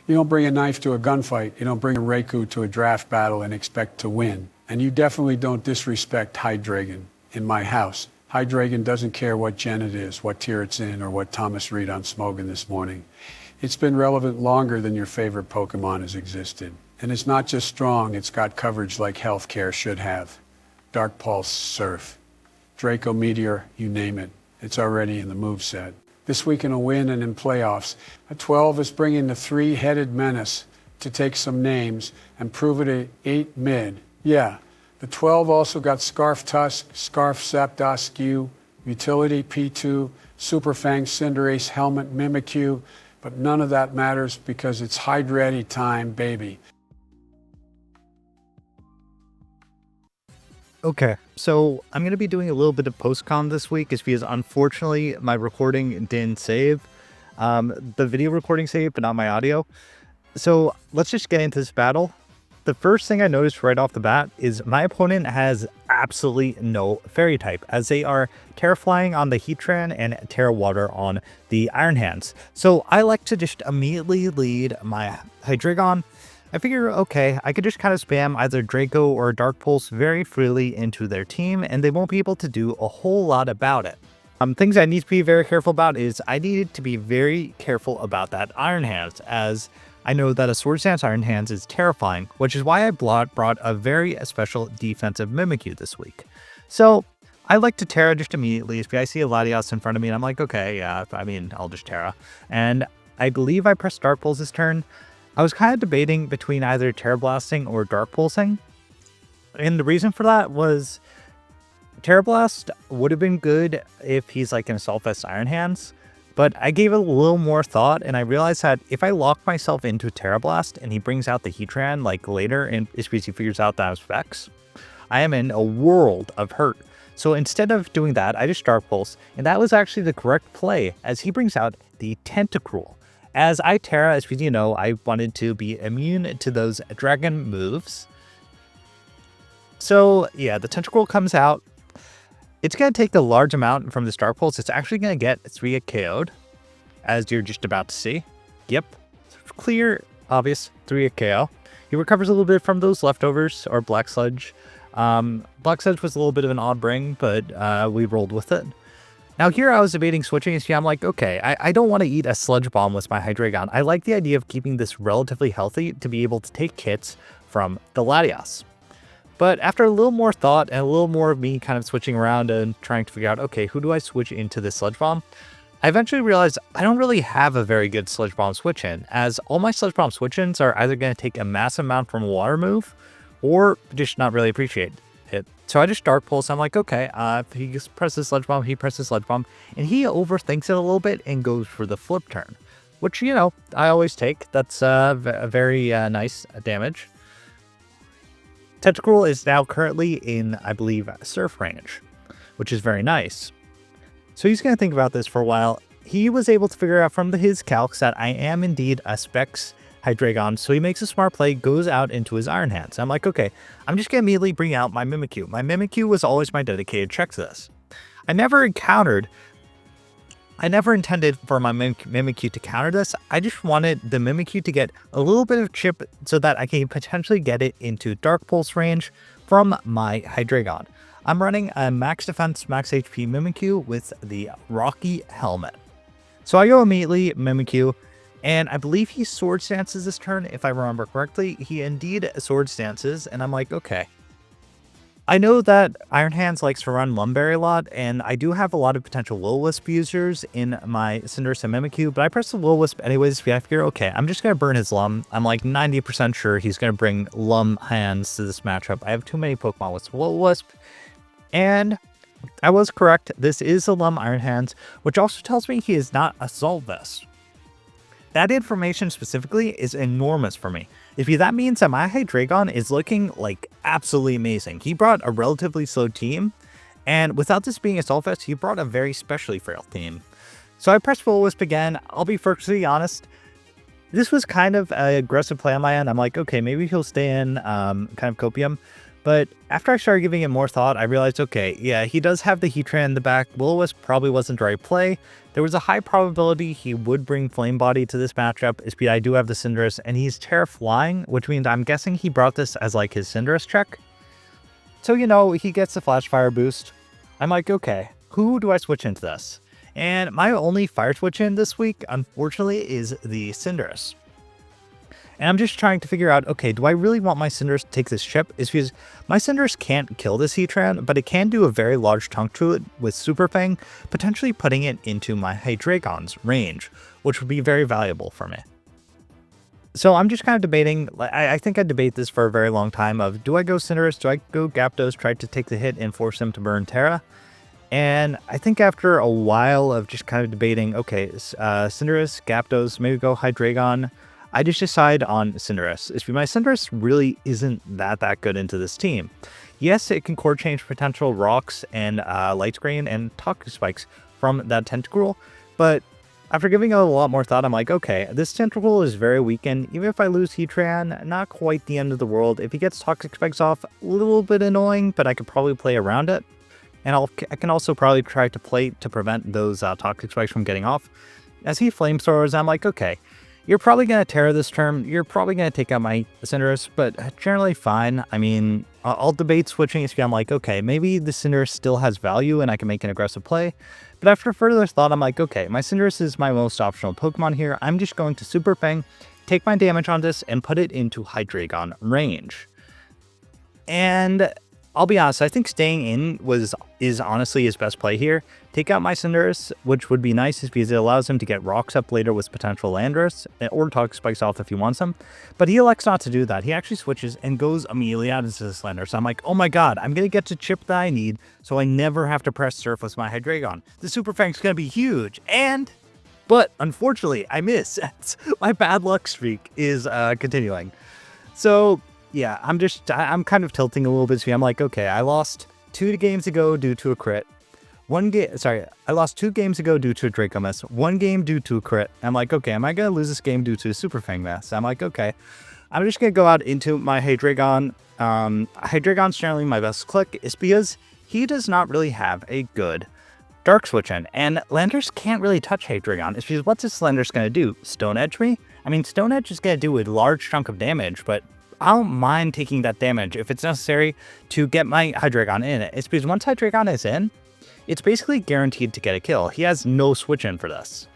You don't bring a knife to a gunfight. You don't bring a Raikou to a draft battle and expect to win. And you definitely don't disrespect Hydreigon in my house. Hydreigon doesn't care what gen it is, what tier it's in, or what Thomas read on Smogan this morning. It's been relevant longer than your favorite Pokemon has existed. And it's not just strong, it's got coverage like healthcare should have. Dark Pulse, Surf, Draco Meteor, you name it. It's already in the moveset. This week in a win and in playoffs, a 12 is bringing the three-headed menace to take some names and prove it at 8 mid. Yeah, the 12 also got Scarf Tusk, Scarf Zapdos, Utility P2, Super Fang, Cinderace, Helmet, Mimikyu, but none of that matters because it's Hydready time, baby. Okay, so I'm going to be doing a little bit of post-con this week is because unfortunately my recording didn't save. The video recording saved, but not my audio. So let's just get into this battle. The first thing I noticed right off the bat is my opponent has absolutely no fairy type, as they are Terra Flying on the Heatran and Terra Water on the Iron Hands. So I like to just immediately lead my Hydreigon. I figure, okay, I could just kind of spam either Draco or Dark Pulse very freely into their team, and they won't be able to do a whole lot about it. Things I need to be very careful about is I needed to be very careful about that Iron Hands, as I know that a Swords Dance Iron Hands is terrifying, which is why I brought a very special defensive Mimikyu this week. So I like to Terra just immediately. If I see a Latias in front of me, and I'm like, okay, yeah, I mean, I'll just Terra. And I believe I pressed Dark Pulse this turn. I was kind of debating between either Terra Blasting or Dark Pulsing. And the reason for that was Terra Blast would have been good if he's like in Assault Vest Iron Hands. But I gave it a little more thought, and I realized that if I lock myself into Terra Blast and he brings out the Heatran like later, and it's because he figures out that I have Specs, I am in a world of hurt. So instead of doing that, I just Dark Pulse, and that was actually the correct play, as he brings out the Tentacruel. As I Terra, as you know, I wanted to be immune to those dragon moves. So yeah, the Tentacruel comes out. It's going to take the large amount from this Dark Pulse. It's actually going to get 3 KO'd, as you're just about to see. Yep, clear, obvious 3 KO. He recovers a little bit from those leftovers, or Black Sludge. Black Sludge was a little bit of an odd bring, but we rolled with it. Now here I was debating switching, so I'm like, okay, I don't want to eat a Sludge Bomb with my Hydreigon. I like the idea of keeping this relatively healthy to be able to take hits from the Latias. But after a little more thought and a little more of me kind of switching around and trying to figure out, okay, who do I switch into this Sludge Bomb? I eventually realized I don't really have a very good Sludge Bomb switch-in, as all my Sludge Bomb switch-ins are either going to take a massive amount from a water move or just not really appreciate it. So I just Dark Pulse. I'm like, okay, he just presses Sludge Bomb, he presses Sludge Bomb, and he overthinks it a little bit and goes for the flip turn, which, you know, I always take. That's a very nice damage. Tentacruel is now currently in, I believe, Surf range, which is very nice. So he's going to think about this for a while. He was able to figure out from his calcs that I am indeed a Specs Hydreigon, so he makes a smart play, goes out into his Iron Hands. I'm like, okay, I'm just going to immediately bring out my Mimikyu. My Mimikyu was always my dedicated check to this. I never intended for my Mimikyu to counter this. I just wanted the Mimikyu to get a little bit of chip so that I can potentially get it into Dark Pulse range from my Hydreigon. I'm running a max defense, max HP Mimikyu with the Rocky Helmet. So I go immediately Mimikyu, and I believe he Sword Stances this turn, if I remember correctly. He indeed Sword Stances, and I'm like, okay. I know that Iron Hands likes to run Lumberry a lot, and I do have a lot of potential Will-O-Wisp users in my Cinderace and Mimikyu, but I press the Will-O-Wisp anyways. I figure, okay, I'm just going to burn his Lum. I'm like 90% sure he's going to bring Lum Hands to this matchup. I have too many Pokemon with Will-O-Wisp, and I was correct. This is a Lum Iron Hands, which also tells me he is not Assault Vest. That information specifically is enormous for me. If that means that my Hydreigon is looking like absolutely amazing. He brought a relatively slow team, and without this being Assault Vest, he brought a very specially frail team. So I pressed Will-O-Wisp again. I'll be perfectly honest, this was kind of an aggressive play on my end. I'm like, okay, maybe he'll stay in kind of Copium, But after I started giving it more thought, I realized, okay, yeah, he does have the Heatran in the back. Will-O-Wisp probably wasn't the right play. There was a high probability he would bring Flame Body to this matchup. I do have the Cinderace, and he's Terra Flying, which means I'm guessing he brought this as like his Cinderace check. So, you know, he gets the Flash Fire boost. I'm like, okay, who do I switch into this? And my only Fire Switch in this week, unfortunately, is the Cinderace. And I'm just trying to figure out, okay, do I really want my Cinderace to take this chip? Is because my Cinderace can't kill this Heatran, but it can do a very large chunk to it with Super Fang, potentially putting it into my Hydreigon's range, which would be very valuable for me. So I'm just kind of debating, I think I debate this for a very long time of, do I go Cinderace, do I go Gyarados, try to take the hit and force him to burn Terra? And I think after a while of just kind of debating, okay, Cinderace, Gyarados, maybe go Hydreigon, I just decide on Cinderace. My Cinderace really isn't that good into this team. Yes, it can core change potential rocks and Light Screen and Toxic Spikes from that Tentacruel, but after giving it a lot more thought, I'm like, okay, this Tentacruel is very weakened. Even if I lose Heatran, not quite the end of the world. If he gets Toxic Spikes off, a little bit annoying, but I could probably play around it. And I can also probably try to play to prevent those Toxic Spikes from getting off. As he Flamethrowers, I'm like, okay, you're probably going to Terra this turn. You're probably going to take out my Cinderace, but generally fine. I mean, I'll debate switching if I'm like, okay, maybe the Cinderace still has value and I can make an aggressive play. But after further thought, I'm like, okay, my Cinderace is my most optional Pokemon here. I'm just going to Super Fang, take my damage on this, and put it into Hydreigon range. And I'll be honest, I think staying in is honestly his best play here. Take out my Cinderace, which would be nice because it allows him to get rocks up later with potential Landorus, or Toxic Spikes off if he wants them. But he elects not to do that. He actually switches and goes immediately out into this Landorus. So I'm like, oh my god, I'm going to get to chip that I need, so I never have to press Surf with my Hydreigon. The Super Fang's going to be huge, but unfortunately, I miss. My bad luck streak is continuing. So yeah, I'm kind of tilting a little bit. So I'm like, okay, I lost 2 games ago due to a crit. I lost 2 games ago due to a Draco Miss. 1 game due to a crit. I'm like, okay, am I going to lose this game due to a Super Fang Miss? I'm like, okay, I'm just going to go out into my Hydreigon. Hydreigon's generally my best click. It's because he does not really have a good Dark Switch in. And Landorus can't really touch Hydreigon. It's because what's this Landorus going to do? Stone Edge me? I mean, Stone Edge is going to do a large chunk of damage, but I don't mind taking that damage if it's necessary to get my Hydreigon in. It's because once Hydreigon is in, it's basically guaranteed to get a kill. He has no switch in for this.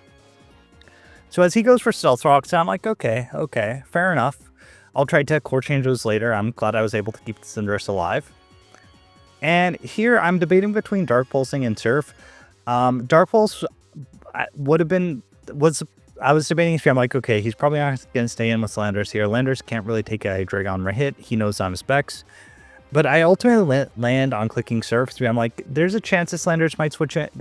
So as he goes for Stealth Rocks, I'm like, okay, fair enough. I'll try to core change those later. I'm glad I was able to keep the Cinderace alive. And here I'm debating between Dark Pulsing and Surf. Dark Pulse I was debating if I'm like, okay, he's probably not going to stay in with Landorus here. Landorus can't really take a Hydreigon hit. He knows I'm specs. But I ultimately land on clicking Surf. So I'm like, there's a chance this Landorus might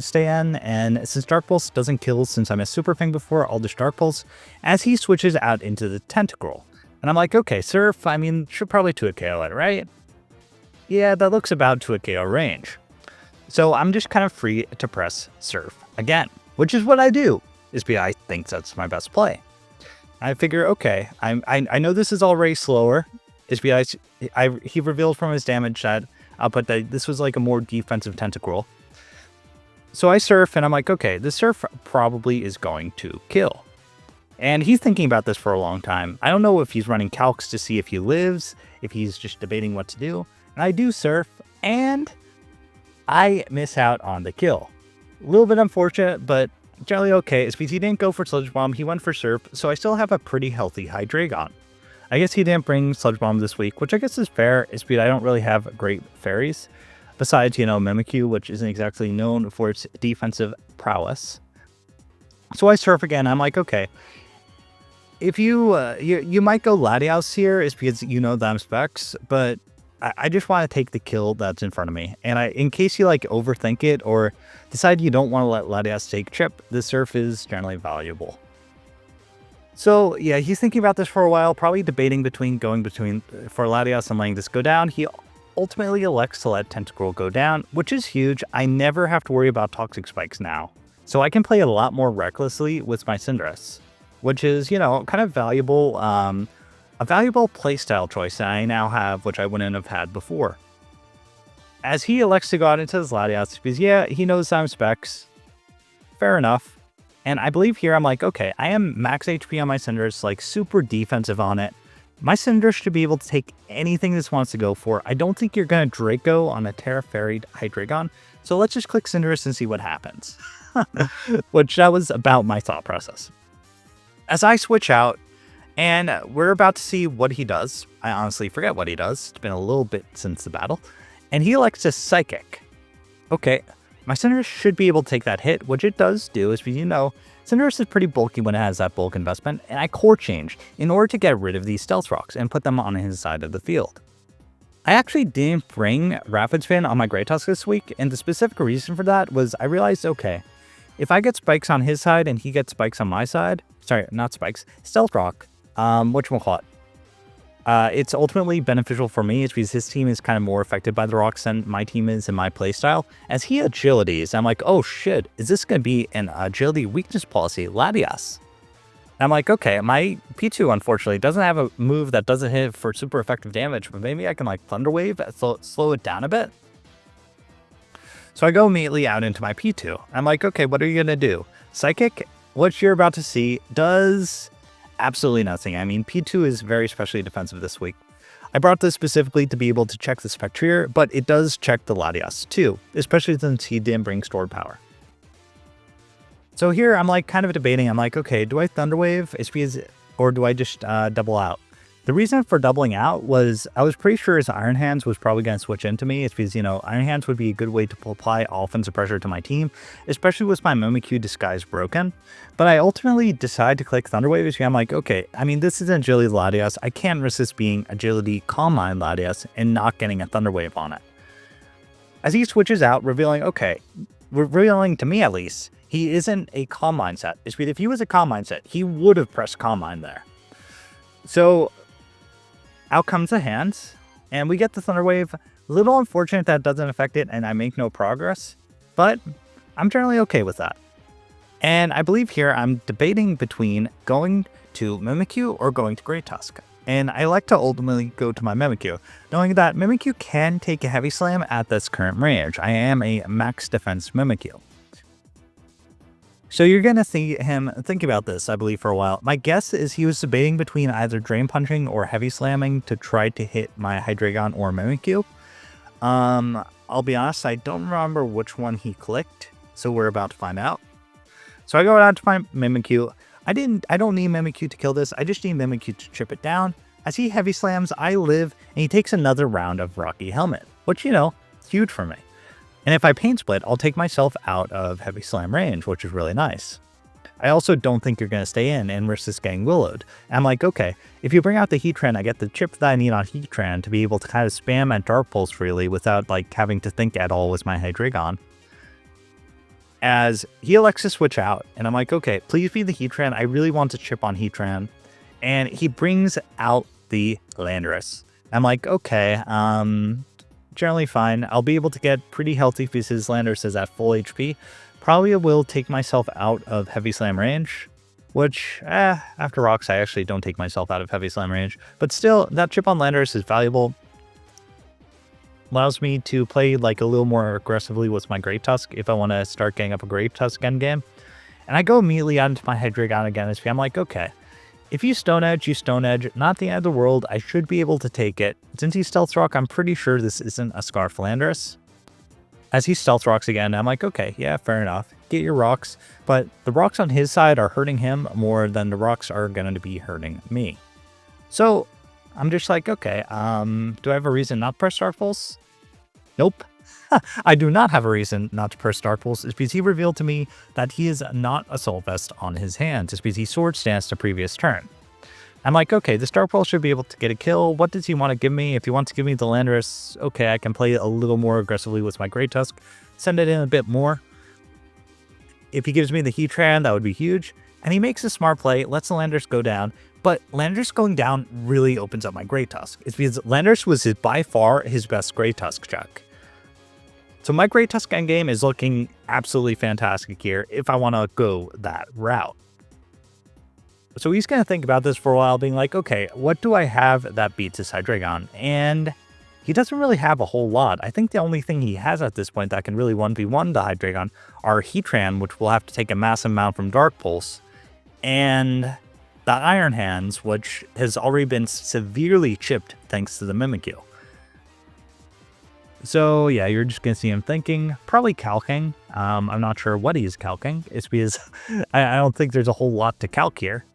stay in. And since Dark Pulse doesn't kill since I'm a Super Fang before, I'll just Dark Pulse as he switches out into the Tentacruel. And I'm like, okay, Surf, I mean, should probably 2-hit KO it, right? Yeah, that looks about 2-hit KO range. So I'm just kind of free to press Surf again, which is what I do. Is because I think that's my best play. I figure, okay, I know this is already slower. Is because he revealed from his damage that output that this was like a more defensive Tentacruel. So I Surf and I'm like, okay, the Surf probably is going to kill. And he's thinking about this for a long time. I don't know if he's running calcs to see if he lives, if he's just debating what to do. And I do Surf and I miss out on the kill. A little bit unfortunate, but generally okay. It's because he didn't go for Sludge Bomb, he went for Surf, so I still have a pretty healthy Hydreigon. I guess he didn't bring Sludge Bomb this week, which I guess is fair. It's because I don't really have great fairies. Besides, Mimikyu, which isn't exactly known for its defensive prowess. So I Surf again. I'm like, okay. If you might go Latios here, is because you know them specs, but I just want to take the kill that's in front of me. And in case you overthink it or decide you don't want to let Latias take chip, the Surf is generally valuable. So yeah, he's thinking about this for a while, probably debating for Latias and letting this go down. He ultimately elects to let Tentacruel go down, which is huge. I never have to worry about Toxic Spikes now. So I can play a lot more recklessly with my Cinderace, which is, kind of valuable, a valuable playstyle choice that I now have, which I wouldn't have had before. as he elects to go out into his Latias, because yeah, he knows I'm Specs. Fair enough. And I believe here I'm like, okay, I am max HP on my Cinderace, like super defensive on it. My Cinderace should be able to take anything this wants to go for. I don't think you're going to Draco on a Terra Fairy Hydreigon. So let's just click Cinderace and see what happens. Which that was about my thought process. As I switch out, and we're about to see what he does. I honestly forget what he does. It's been a little bit since the battle. And he elects a Psychic. Okay, my Cinderace should be able to take that hit, which it does do, as you know. Cinderace is pretty bulky when it has that bulk investment, and I core changed in order to get rid of these Stealth Rocks and put them on his side of the field. I actually didn't bring Rapid Spin on my Great Tusk this week, and the specific reason for that was I realized, okay, if I get spikes on his side and he gets spikes on my side, sorry, not spikes, Stealth Rock, whatchamacallit, it's ultimately beneficial for me. It's because his team is kind of more affected by the rocks than my team is in my playstyle. As he agilities, I'm like, oh shit, is this going to be an agility weakness policy, Latias? And I'm like, okay, my P2 unfortunately doesn't have a move that doesn't hit for super effective damage, but maybe I can like Thunder Wave, slow it down a bit. So I go immediately out into my P2. I'm like, okay, what are you going to do? Psychic, what you're about to see, does absolutely nothing. I mean, P2 is very specially defensive this week. I brought this specifically to be able to check the Spectrier, but it does check the Latias too, especially since he didn't bring stored power. So here I'm like kind of debating. I'm like, okay, do I Thunder Wave or do I just double out? The reason for doubling out was I was pretty sure his Iron Hands was probably going to switch into me. It's because, you know, Iron Hands would be a good way to apply offensive pressure to my team, especially with my Mimikyu disguise broken. But I ultimately decide to click Thunder Wave because I'm like, okay, I mean, this is an Agility Latias. I can't resist being Agility Calm Mind Latias and not getting a Thunder Wave on it. As he switches out, revealing to me at least, he isn't a Calm Mind set. It's because if he was a Calm Mind set, he would have pressed Calm Mind there. So out comes the hands, and we get the Thunder Wave. A little unfortunate that doesn't affect it, and I make no progress, but I'm generally okay with that. And I believe here I'm debating between going to Mimikyu or going to Great Tusk. And I like to ultimately go to my Mimikyu, knowing that Mimikyu can take a Heavy Slam at this current range. I am a max defense Mimikyu. So you're going to see him think about this, I believe, for a while. My guess is he was debating between either Drain Punching or Heavy Slamming to try to hit my Hydreigon or Mimikyu. I'll be honest, I don't remember which one he clicked, so we're about to find out. So I go out to my Mimikyu. I don't need Mimikyu to kill this, I just need Mimikyu to chip it down. As he Heavy Slams, I live, and he takes another round of Rocky Helmet, which, you know, is huge for me. And if I Pain Split, I'll take myself out of Heavy Slam range, which is really nice. I also don't think you're going to stay in and risk this getting Willowed. I'm like, okay, if you bring out the Heatran, I get the chip that I need on Heatran to be able to kind of spam at Dark Pulse freely without like having to think at all with my Hydreigon. As he elects to switch out, and I'm like, okay, please be the Heatran. I really want to chip on Heatran. And he brings out the Landorus. I'm like, okay, generally fine. I'll be able to get pretty healthy because his Landorus is at full HP. Probably will take myself out of Heavy Slam range, which, after rocks, I actually don't take myself out of Heavy Slam range. But still, that chip on Landorus is valuable. Allows me to play like a little more aggressively with my Great Tusk if I want to start getting up a Great Tusk endgame. And I go immediately out into my Hydreigon again. I'm like, okay, if you Stone Edge, you Stone Edge. Not the end of the world. I should be able to take it. Since he Stealth Rock, I'm pretty sure this isn't a Scarf Landorus. As he Stealth Rocks again, I'm like, okay, yeah, fair enough. Get your rocks. But the rocks on his side are hurting him more than the rocks are going to be hurting me. So I'm just like, okay, do I have a reason not to press Dark Pulse? Nope. I do not have a reason not to press Dark Pulse. It's because he revealed to me that he is not a Soul Vest on his hands. It's because he Sword Stanced the previous turn. I'm like, okay, this Dark Pulse should be able to get a kill. What does he want to give me? If he wants to give me the Landorus, okay, I can play a little more aggressively with my Great Tusk. Send it in a bit more. If he gives me the Heatran, that would be huge. And he makes a smart play, lets the Landorus go down. But Landorus going down really opens up my Great Tusk. It's because Landorus was by far his best Great Tusk check. So my Great Tusk endgame is looking absolutely fantastic here if I want to go that route. So he's going to think about this for a while, being like, okay, what do I have that beats this Hydreigon? And he doesn't really have a whole lot. I think the only thing he has at this point that can really 1v1 the Hydreigon are Heatran, which will have to take a massive amount from Dark Pulse, and the Iron Hands, which has already been severely chipped thanks to the Mimikyu. So yeah, you're just going to see him thinking, probably calcing. I'm not sure what he's calcing. It's because I don't think there's a whole lot to calc here.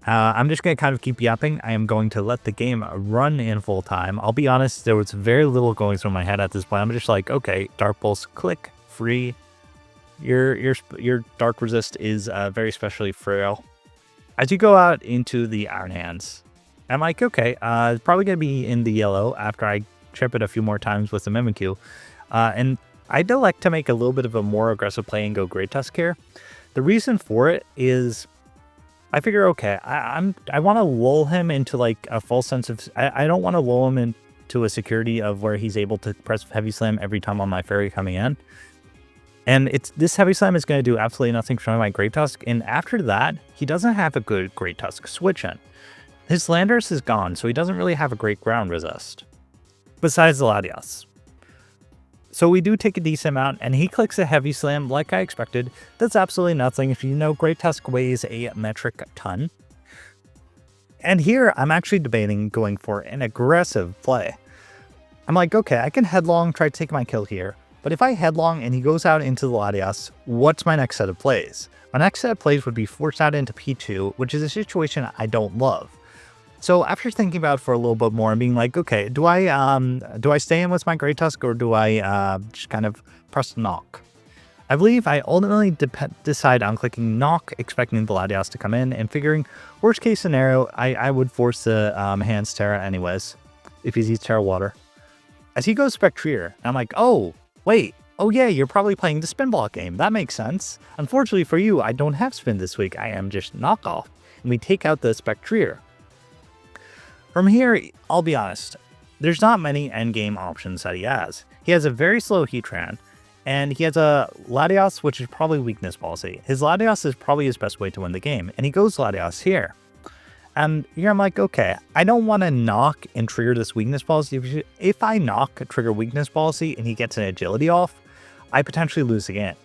I'm just going to kind of keep yapping. I am going to let the game run in full time. I'll be honest, there was very little going through my head at this point. I'm just like, okay, Dark Pulse, click, free. Your Dark Resist is very specially frail. As you go out into the Iron Hands, I'm like, okay, it's probably going to be in the yellow after I chip it a few more times with the Mimikyu. And I'd like to make a little bit of a more aggressive play and go Great Tusk here. The reason for it is I figure, okay, I want to lull him into like a false sense of, I don't want to lull him into a security of where he's able to press Heavy Slam every time on my fairy coming in. And this Heavy Slam is going to do absolutely nothing for my Great Tusk. And after that, he doesn't have a good Great Tusk switch in. His Landorus is gone, so he doesn't really have a great ground resist. Besides the Latias. So we do take a decent amount, and he clicks a Heavy Slam like I expected. That's absolutely nothing. If you know, Great Tusk weighs a metric ton. And here, I'm actually debating going for an aggressive play. I'm like, okay, I can Headlong, try to take my kill here. But if I Headlong and he goes out into the Latias, what's my next set of plays? My next set of plays would be forced out into P2, which is a situation I don't love. So after thinking about it for a little bit more and being like, okay, do I stay in with my Great Tusk or do I just kind of press Knock? I believe I ultimately decide on clicking Knock, expecting the Latias to come in and figuring worst case scenario, I would force the Hands Terra anyways, if he sees Terra Water. As he goes Spectrier, I'm like, oh, wait, oh yeah, you're probably playing the Spin Block game. That makes sense. Unfortunately for you, I don't have Spin this week. I am just Knockoff. And we take out the Spectrier. From here, I'll be honest, there's not many endgame options that he has. He has a very slow Heatran, and he has a Latias, which is probably weakness policy. His Latias is probably his best way to win the game, and he goes Latias here. And here I'm like, okay, I don't want to knock and trigger this weakness policy. If I knock, trigger weakness policy, and he gets an agility off, I potentially lose the game.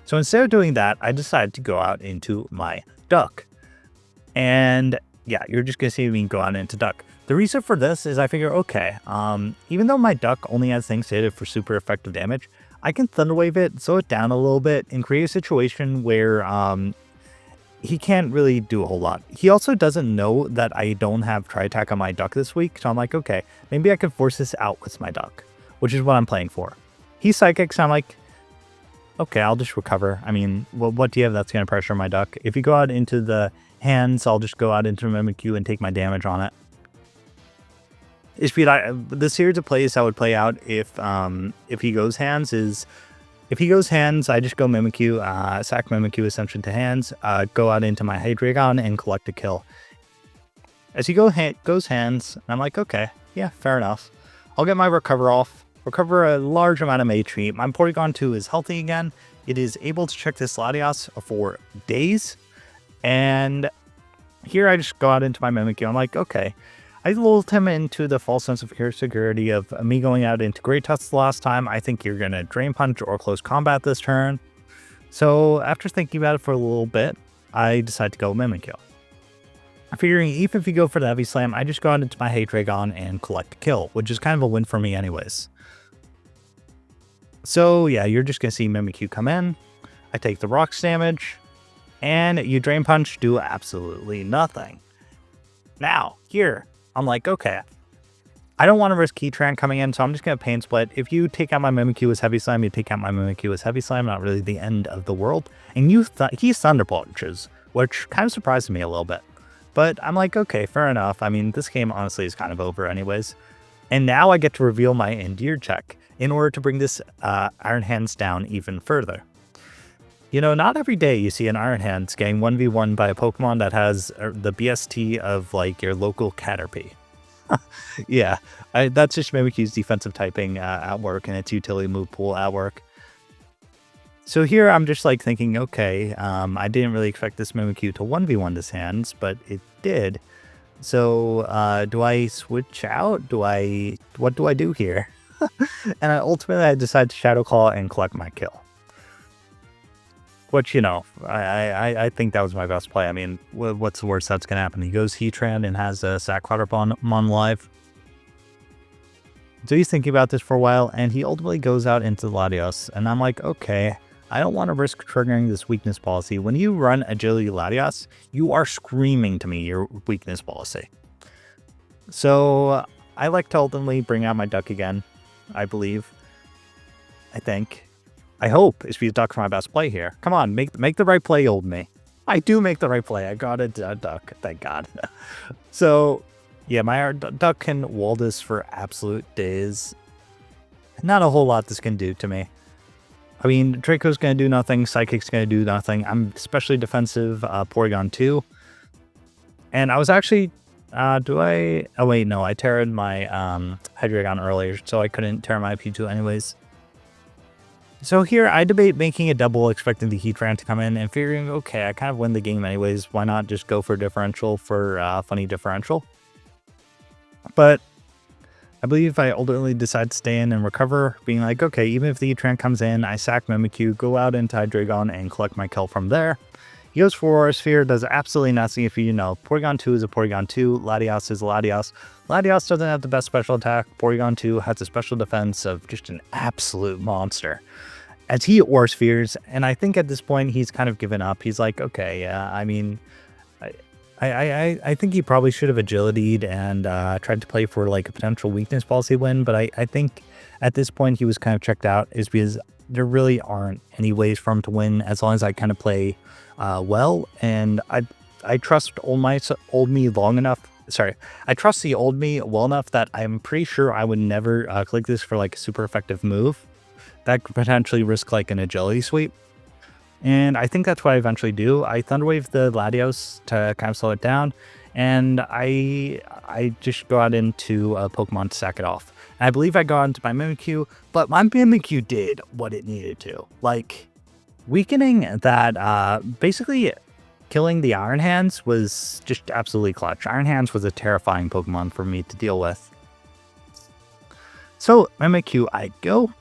So instead of doing that, I decided to go out into my Duck. And yeah, you're just going to see me go out into Duck. The reason for this is I figure, okay, even though my Duck only has things slated for super effective damage, I can Thunder Wave it, slow it down a little bit, and create a situation where he can't really do a whole lot. He also doesn't know that I don't have Tri-Attack on my Duck this week, so I'm like, okay, maybe I can force this out with my Duck, which is what I'm playing for. He Psychics, so I'm like, okay, I'll just recover. I mean, what do you have that's going to pressure my Duck? If you go out into the Hands, I'll just go out into Mimikyu and take my damage on it. The series of plays that would play out if he goes Hands is, if he goes Hands, I just go Mimikyu, sack Mimikyu Ascension to Hands, go out into my Hydreigon and collect a kill. As he goes Hands, I'm like, okay, yeah, fair enough. I'll get my Recover off, recover a large amount of HP. My Porygon 2 is healthy again. It is able to check this Latias for days. And here I just go out into my Mimikyu. I'm like, okay. I lulled him into the false sense of security of me going out into Great Tusk the last time. I think you're going to Drain Punch or Close Combat this turn. So after thinking about it for a little bit, I decide to go Mimikyu. Figuring even if you go for the Heavy Slam, I just go out into my Hydreigon and collect a kill, which is kind of a win for me anyways. So yeah, you're just going to see Mimikyu come in. I take the Rocks damage, and you Drain Punch, do absolutely nothing. Now, here, I'm like, okay, I don't want to risk Heatran coming in, so I'm just going to Pain Split. If you take out my Mimikyu as Heavy Slam, you take out my Mimikyu as Heavy Slam, not really the end of the world. And he Thunder Punches, which kind of surprised me a little bit. But I'm like, okay, fair enough. I mean, this game honestly is kind of over anyways. And now I get to reveal my Endear check in order to bring this Iron Hands down even further. You know, not every day you see an Iron Hands getting 1v1 by a Pokemon that has the BST of, like, your local Caterpie. Yeah, that's just Mimikyu's defensive typing at work and its utility move pool at work. So here I'm just, like, thinking, okay, I didn't really expect this Mimikyu to 1v1 this Hands, but it did. So do I switch out? What do I do here? And ultimately I decide to Shadow Claw and collect my kill. Which, you know, I think that was my best play. I mean, what's the worst that's going to happen? He goes Heatran and has a Sack Clatterbon live. So he's thinking about this for a while, and he ultimately goes out into Latios. And I'm like, okay, I don't want to risk triggering this weakness policy. When you run Agility Latios, you are screaming to me your weakness policy. So I like to ultimately bring out my duck again, I believe. I think. I hope is duck for my best play here. Come on, make the right play, old me. I do make the right play. I got a duck, thank God. So, yeah, my duck can wall this for absolute days. Not a whole lot this can do to me. I mean, Draco's going to do nothing. Psychic's going to do nothing. I'm especially defensive, Porygon 2. And I was actually, oh wait, no, I terrored my Hydreigon earlier, so I couldn't terror my P2 anyways. So here, I debate making a double, expecting the Heatran to come in, and figuring, okay, I kind of win the game anyways, why not just go for differential for funny differential? But I believe I ultimately decide to stay in and recover, being like, okay, even if the Heatran comes in, I sack Mimikyu, go out into Hydreigon, and collect my kill from there. He goes for Aura Sphere, does absolutely nothing. If you know, Porygon 2 is a Porygon 2, Latios is a Latios. Latios doesn't have the best special attack. Porygon 2 has a special defense of just an absolute monster. As he Aura Spheres, and I think at this point he's kind of given up. He's like, okay, yeah, I mean, I think he probably should have agility'd and tried to play for like a potential weakness policy win, but I think at this point he was kind of checked out, is because there really aren't any ways for him to win as long as I kind of play well, and I trust old me long enough. Sorry, I trust the old me well enough that I'm pretty sure I would never click this for like a super effective move that could potentially risk like an agility sweep. And I think that's what I eventually do. I Thunderwave the Latios to kind of slow it down, and I just go out into a Pokemon to sack it off. And I believe I got into my Mimikyu, but my Mimikyu did what it needed to. Like, weakening that, basically killing the Iron Hands was just absolutely clutch. Iron Hands was a terrifying Pokemon for me to deal with. So, Mimikyu, I go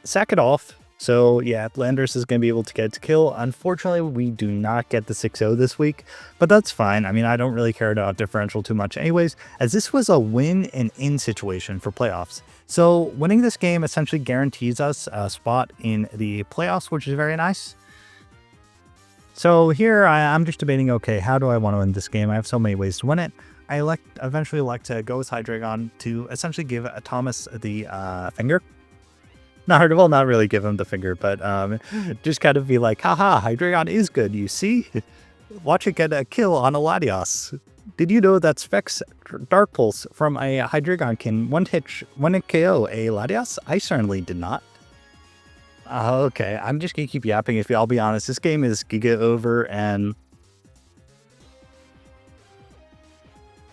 sack it off. So yeah, Landers is going to be able to get it to kill. Unfortunately, we do not get the 6-0 this week, but that's fine. I mean, I don't really care about differential too much anyways, as this was a win and in situation for playoffs. So winning this game essentially guarantees us a spot in the playoffs, which is very nice. So here I'm just debating, okay, how do I want to win this game? I have so many ways to win it. I eventually elect to go with Hydreigon to essentially give Thomas the finger. Not really give him the finger, but just kind of be like, haha, Hydreigon is good, you see? Watch it get a kill on a Latios. Did you know that Specs Dark Pulse from a Hydreigon can one hit KO a Latios? I certainly did not. Okay, I'm just gonna keep yapping. If I'll be honest, this game is giga over, and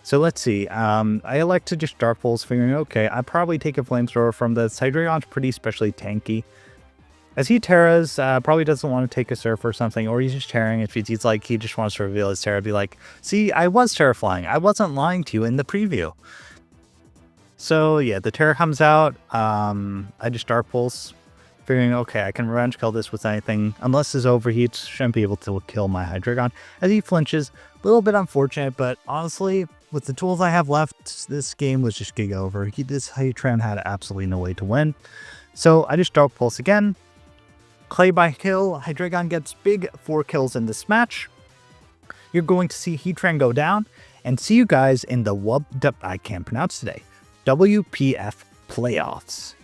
so let's see. I elect to just Dark Pulse, figuring, okay, I'd probably take a Flamethrower from this. Hydreigon's pretty especially tanky. As he terras, probably doesn't want to take a Surf or something, or he's just terraring if he's like, he just wants to reveal his Terra, be like, see, I was Terra flying. I wasn't lying to you in the preview. So yeah, the Terra comes out. I just Dark Pulse, figuring, okay, I can revenge kill this with anything. Unless his overheats, shouldn't be able to kill my Hydreigon. As he flinches, a little bit unfortunate, but honestly, with the tools I have left, this game was just giga over. This Heatran had absolutely no way to win. So I just Dark Pulse again. Clay by kill. Hydreigon gets big 4 kills in this match. You're going to see Heatran go down, and see you guys in the I can't pronounce today, WPF playoffs.